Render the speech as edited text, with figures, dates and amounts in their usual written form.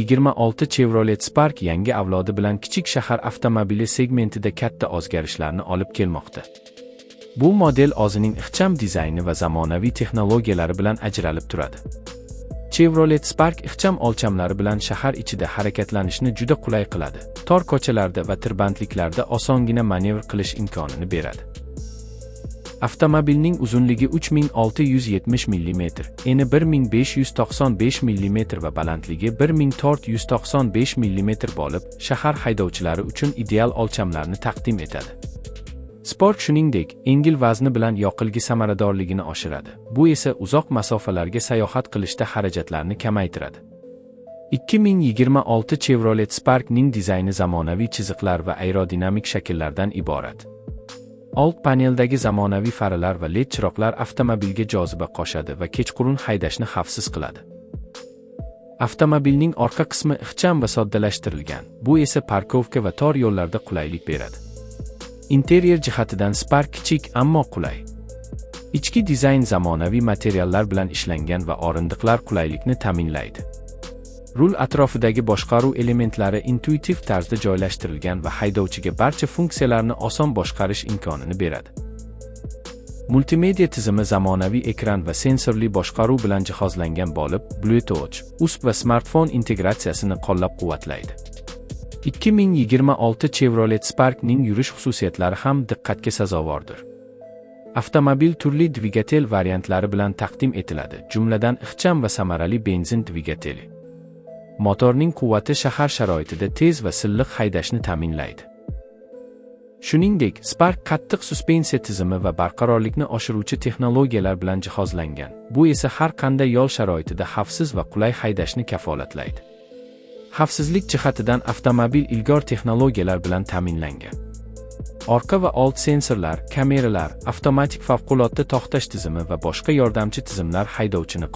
2026 Chevrolet Spark yangi avlodi bilan kichik shahar avtomobili segmentida katta o'zgarishlarni olib kelmoqda. Bu model o'zining ixcham dizayni va zamonaviy texnologiyalari bilan ajralib turadi. Chevrolet Spark ixcham o'lchamlari bilan shahar ichida harakatlanishni juda qulay qiladi. Tor ko'chalarda va tirbandliklarda osongina manevr qilish imkonini beradi. Avtomobilning uzunligi 3670 mm, eni 1595 mm va balandligi 1495 mm bo'lib, shahar haydovchilari uchun ideal o'lchamlarni taqdim etadi. Spark shuningdek, yengil vazni bilan yoqilg'i samaradorligini oshiradi. Bu esa uzoq masofalarga sayohat qilishda xarajatlarni kamaytiradi. 2026 Chevrolet Spark'ning dizayni zamonaviy chiziqlar va aerodinamik shakllardan iborat. Old paneldagi zamonaviy farlar va LED chiroqlar avtomobilga joziba qo'shadi va kechqurun haydashni xavfsiz qiladi. Avtomobilning orqa qismi ixcham va soddalashtirilgan. Bu esa parkovka va tor yo'llarda qulaylik beradi. Interyer jihatidan Spark kichik ammo qulay. Ichki dizayn zamonaviy materiallar bilan ishlangan va o'rindiqlar qulaylikni ta'minlaydi. Rul atrofidagi boshqaruv elementlari intuitiv tarzda joylashtirilgan va haydovchiga barcha funksiyalarni oson boshqarish imkonini beradi. Multimedia tizimi zamonaviy ekran va sensorli boshqaruv bilan jihozlangan bo'lib, Bluetooth, USB va smartfon integratsiyasini qo'llab-quvvatlaydi. 2026 Chevrolet Spark'ning yurish xususiyatlari ham diqqatga sazovordir. Avtomobil turli dvigatel variantlari bilan taqdim etiladi, jumladan ixcham va samarali benzin dvigateli. Motorning quvvati shahar sharoitida tez va silliq haydashni ta'minlaydi. Shuningdek, Spark qattiq suspensiya tizimi va barqarorlikni oshiruvchi texnologiyalar bilan jihozlangan. Bu esa har qanday yo'l sharoitida xavfsiz va qulay haydashni kafolatlaydi. Xavfsizlik jihatidan avtomobil ilg'or texnologiyalar bilan ta'minlangan. Orqa va old sensorlar, kameralar, avtomatik favqulodda to'xtash tizimi va boshqa yordamchi tizimlar haydovchini